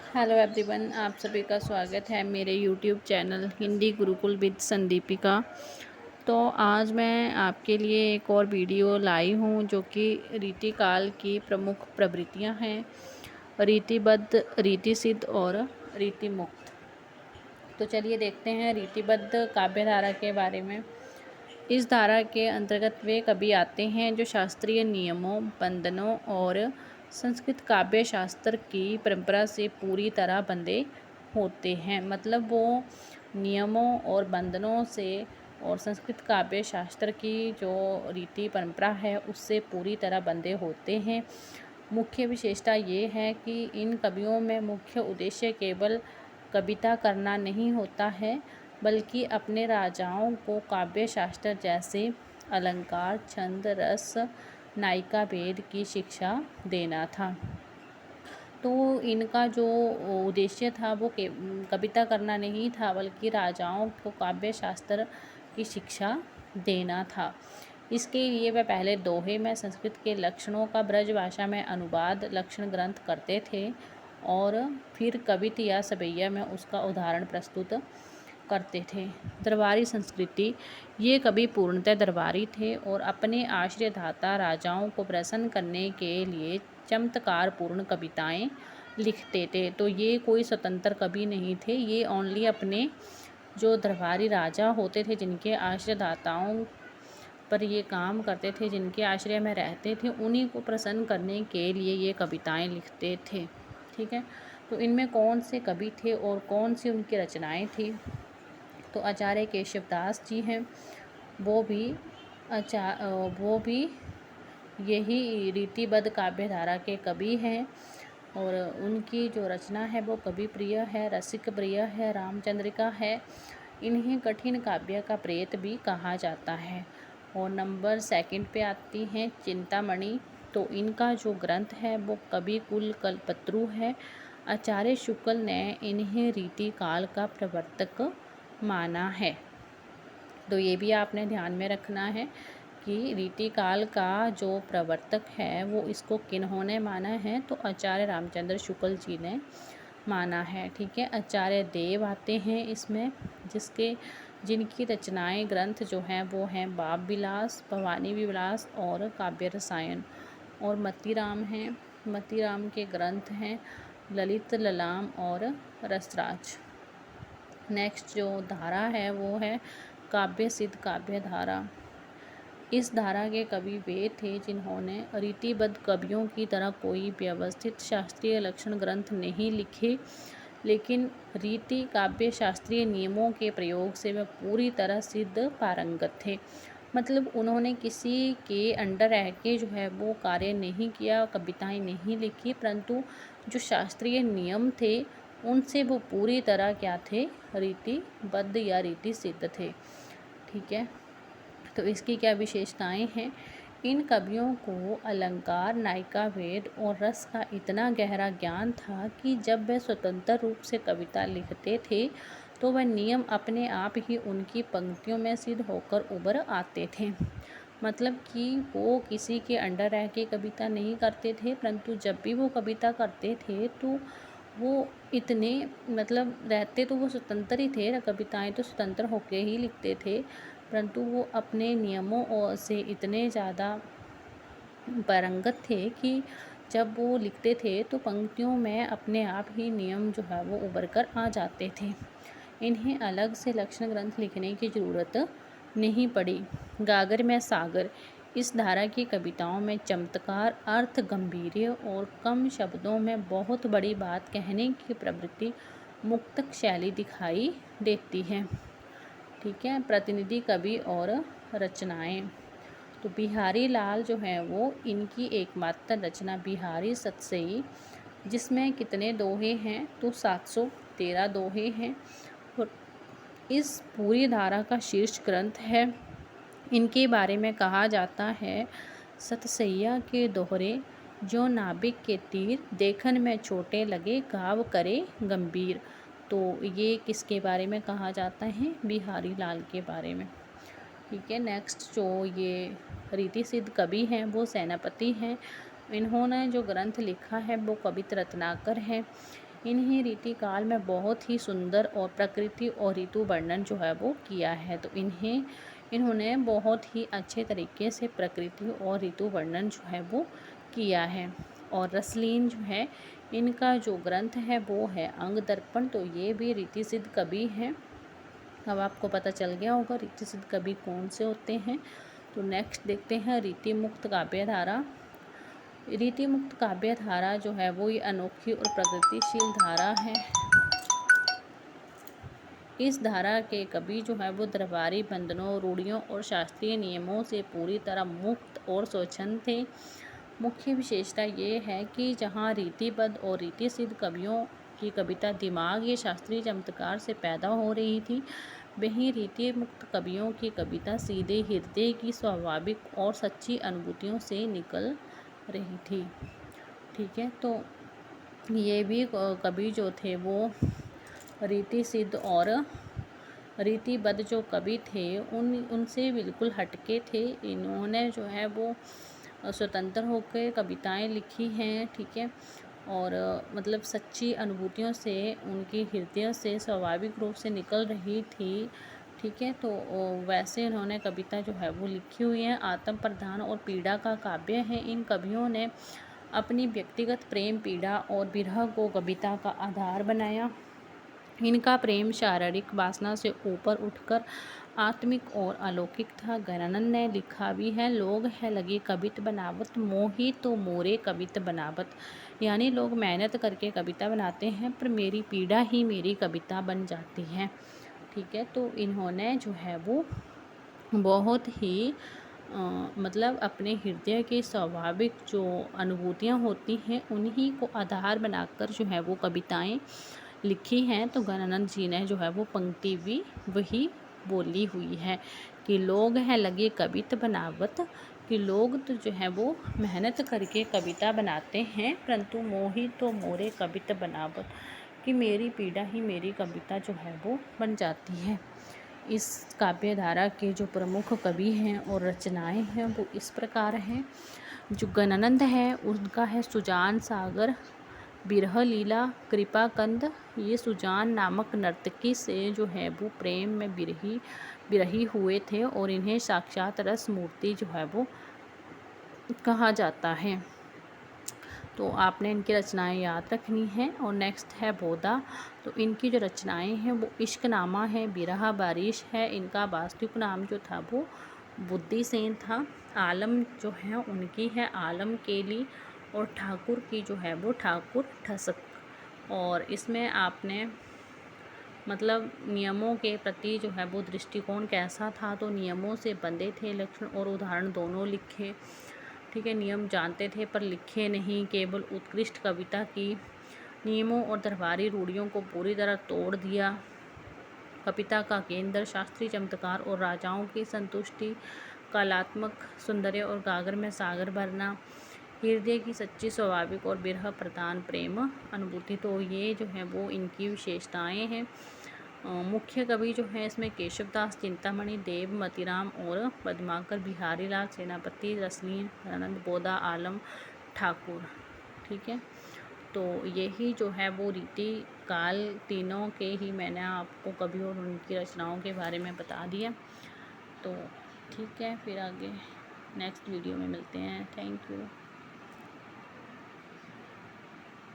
Hello everyone, आप सभी का स्वागत है मेरे YouTube channel Hindi Gurukul with Sandeepika. तो आज मैं आपके लिए एक और वीडियो लाई हूँ जो कि रीतिकाल की प्रमुख प्रवृत्तियाँ हैं, रीतिबद्ध, रीतिसिद्ध और रीतिमुक्त। तो चलिए देखते हैं रीतिबद्ध काव्य धारा के बारे में। इस धारा के अंतर्गत वे कवि आते हैं जो शास्त्रीय नियमों, बंधनों और संस्कृत काव्य शास्त्र की परंपरा से पूरी तरह बंधे होते हैं। मतलब वो नियमों और बंधनों से और संस्कृत काव्य शास्त्र की जो रीति परंपरा है उससे पूरी तरह बंधे होते हैं। मुख्य विशेषता ये है कि इन कवियों में मुख्य उद्देश्य केवल कविता करना नहीं होता है, बल्कि अपने राजाओं को काव्य शास्त्र जैसे अलंकार, छंद, रस, नायिका भेद की शिक्षा देना था। तो इनका जो उद्देश्य था वो कविता करना नहीं था, बल्कि राजाओं को काव्य शास्त्र की शिक्षा देना था। इसके लिए वह पहले दोहे में संस्कृत के लक्षणों का ब्रज भाषा में अनुवाद लक्षण ग्रंथ करते थे और फिर कवित या सवैया में उसका उदाहरण प्रस्तुत करते थे। दरबारी संस्कृति, ये कवि पूर्णतः दरबारी थे और अपने आश्रयदाता राजाओं को प्रसन्न करने के लिए चमत्कारपूर्ण कविताएं लिखते थे। तो ये कोई स्वतंत्र कवि नहीं थे, ये ओनली अपने जो दरबारी राजा होते थे, जिनके आश्रयदाताओं पर ये काम करते थे, जिनके आश्रय में रहते थे, उन्हीं को प्रसन्न करने के लिए ये कविताएं लिखते थे। ठीक है, तो इनमें कौन से कवि थे और कौन सी उनकी रचनाएं थी? तो आचार्य केशवदास जी हैं, वो भी यही रीतिबद्ध काव्य धारा के कवि हैं और उनकी जो रचना है वो कवि प्रिय है, रसिक प्रिय है, रामचंद्रिका है। इन्हें कठिन काव्य का प्रेत भी कहा जाता है। और नंबर सेकंड पे आती हैं चिंतामणि। तो इनका जो ग्रंथ है वो कवि कुल कल्पत्रु है। आचार्य शुक्ल ने इन्हें रीति काल का प्रवर्तक माना है। तो ये भी आपने ध्यान में रखना है कि रीति काल का जो प्रवर्तक है वो इसको किन्होंने माना है, तो आचार्य रामचंद्र शुक्ल जी ने माना है। ठीक है, आचार्य देव आते हैं इसमें, जिनकी रचनाएं ग्रंथ जो हैं वो हैं बाप विलास, भवानी विलास और काव्य रसायन। और मतीराम हैं, मतीराम के ग्रंथ हैं ललित ललाम और रसराज। नेक्स्ट जो धारा है वो है काव्य सिद्ध काव्य धारा। इस धारा के कवि वे थे जिन्होंने रीतिबद्ध कवियों की तरह कोई व्यवस्थित शास्त्रीय लक्षण ग्रंथ नहीं लिखे, लेकिन रीति काव्य शास्त्रीय नियमों के प्रयोग से वह पूरी तरह सिद्ध पारंगत थे। मतलब उन्होंने किसी के अंडर रह के जो है वो कार्य नहीं किया, कविताएं नहीं लिखी, परंतु जो शास्त्रीय नियम थे उनसे वो पूरी तरह क्या थे, रीतिबद्ध या रीति सिद्ध थे। ठीक है, तो इसकी क्या विशेषताएं हैं? इन कवियों को अलंकार, नायिका भेद और रस का इतना गहरा ज्ञान था कि जब वे स्वतंत्र रूप से कविता लिखते थे तो वह नियम अपने आप ही उनकी पंक्तियों में सिद्ध होकर उभर आते थे। मतलब कि वो किसी के अंडर रह के कविता नहीं करते थे, परंतु जब भी वो कविता करते थे तो वो इतने मतलब रहते तो वो स्वतंत्र ही थे, कविताएं तो स्वतंत्र होके ही लिखते थे, परंतु वो अपने नियमों से इतने ज़्यादा पारंगत थे कि जब वो लिखते थे तो पंक्तियों में अपने आप ही नियम जो है वो उभर कर आ जाते थे। इन्हें अलग से लक्षण ग्रंथ लिखने की ज़रूरत नहीं पड़ी। गागर में सागर, इस धारा की कविताओं में चमत्कार, अर्थ गंभीर्य और कम शब्दों में बहुत बड़ी बात कहने की प्रवृत्ति, मुक्तक शैली दिखाई देती है। ठीक है, प्रतिनिधि कवि और रचनाएं। तो बिहारी लाल जो है वो इनकी एकमात्र रचना बिहारी सतसई, जिसमें कितने दोहे हैं, तो 713 दोहे हैं और इस पूरी धारा का शीर्ष ग्रंथ है। इनके बारे में कहा जाता है, सतसैया के दोहरे जो नाबिक के तीर, देखन में छोटे लगे गाव करे गंभीर। तो ये किसके बारे में कहा जाता है? बिहारी लाल के बारे में। ठीक है, नेक्स्ट जो ये रीति सिद्ध कवि हैं वो सेनापति हैं। इन्होंने जो ग्रंथ लिखा है वो कवित रत्नाकर है। इन्हीं रीति काल में बहुत ही सुंदर और प्रकृति और ऋतु वर्णन जो है वो किया है। तो इन्होंने बहुत ही अच्छे तरीके से प्रकृति और ऋतु वर्णन जो है वो किया है। और रसलीन जो है इनका जो ग्रंथ है वो है अंग दर्पण। तो ये भी रीति सिद्ध कवि हैं। अब आपको पता चल गया होगा रीति सिद्ध कवि कौन से होते हैं। तो नेक्स्ट देखते हैं रीति मुक्त काव्य धारा। रीति मुक्त काव्य धारा जो है वो ये अनोखी और प्रगतिशील धारा है। इस धारा के कवि जो है वो दरबारी बंधनों, रूढ़ियों और शास्त्रीय नियमों से पूरी तरह मुक्त और स्वच्छंद थे। मुख्य विशेषता ये है कि जहाँ रीतिबद्ध और रीति सिद्ध कवियों की कविता दिमाग या शास्त्रीय चमत्कार से पैदा हो रही थी, वहीं रीति मुक्त कवियों की कविता सीधे हृदय की स्वाभाविक और सच्ची अनुभूतियों से निकल रही थी। ठीक है, तो ये भी कवि जो थे वो रीति सिद्ध और रीतिबद्ध जो कवि थे उनसे बिल्कुल हटके थे। इन्होंने जो है वो स्वतंत्र होकर कविताएं लिखी हैं। ठीक है, और मतलब सच्ची अनुभूतियों से उनकी हृदय से स्वाभाविक रूप से निकल रही थी। ठीक है, तो वैसे इन्होंने कविता जो है वो लिखी हुई है। आत्म प्रधान और पीड़ा का काव्य है। इन कवियों ने अपनी व्यक्तिगत प्रेम, पीड़ा और विरह को कविता का आधार बनाया। इनका प्रेम शारीरिक वासना से ऊपर उठकर आत्मिक और अलौकिक था। गजानन ने लिखा भी है, लोग है लगे कवित बनावत, मोही तो मोरे कवित बनावत। यानी लोग मेहनत करके कविता बनाते हैं पर मेरी पीड़ा ही मेरी कविता बन जाती है। ठीक है, तो इन्होंने जो है वो बहुत ही मतलब अपने हृदय के स्वाभाविक जो अनुभूतियाँ होती हैं उन्हीं को आधार बनाकर जो है वो कविताएं लिखी हैं। तो गजानन जी ने जो है वो पंक्ति भी वही बोली हुई है कि लोग हैं लगे कवित बनावत, कि लोग तो जो है वो मेहनत करके कविता बनाते हैं परंतु मोही तो मोरे कवित बनावत, कि मेरी पीड़ा ही मेरी कविता जो है वो बन जाती है। इस काव्य धारा के जो प्रमुख कवि हैं और रचनाएं हैं वो इस प्रकार हैं। जो गजानंद है उनका है सुजान सागर, बिरह लीला, कृपाकंद। ये सुजान नामक नर्तकी से जो है वो प्रेम में बिरही हुए थे और इन्हें साक्षात रस मूर्ति जो है वो कहा जाता है। तो आपने इनकी रचनाएं याद रखनी है। और नेक्स्ट है बोधा। तो इनकी जो रचनाएं हैं वो इश्कनामा है, बिरहा बारिश है। इनका वास्तविक नाम जो था वो बुद्धिसेन था। आलम जो है उनकी है आलम केली और ठाकुर की जो है वो ठाकुर ठसक। और इसमें आपने मतलब नियमों के प्रति जो है वो दृष्टिकोण कैसा था, तो नियमों से बंधे थे, लक्षण और उदाहरण दोनों लिखे। ठीक है, नियम जानते थे पर लिखे नहीं, केवल उत्कृष्ट कविता की, नियमों और दरबारी रूढ़ियों को पूरी तरह तोड़ दिया। कविता का केंद्र शास्त्रीय चमत्कार और राजाओं की संतुष्टि, कलात्मक सौंदर्य और गागर में सागर भरना, हृदय की सच्ची स्वाभाविक और बिरह प्रधान प्रेम अनुभूति। तो ये जो है वो इनकी विशेषताएं हैं। मुख्य कवि जो है इसमें केशवदास, चिंतामणि, देव, मतीराम और पद्माकर, बिहारी लाल सेनापति, रसलीन, आनंद, बोधा, आलम, ठाकुर। ठीक है, तो यही जो है वो रीति काल तीनों के ही मैंने आपको कवि और उनकी रचनाओं के बारे में बता दिया। तो ठीक है, फिर आगे नेक्स्ट वीडियो में मिलते हैं। Thank you.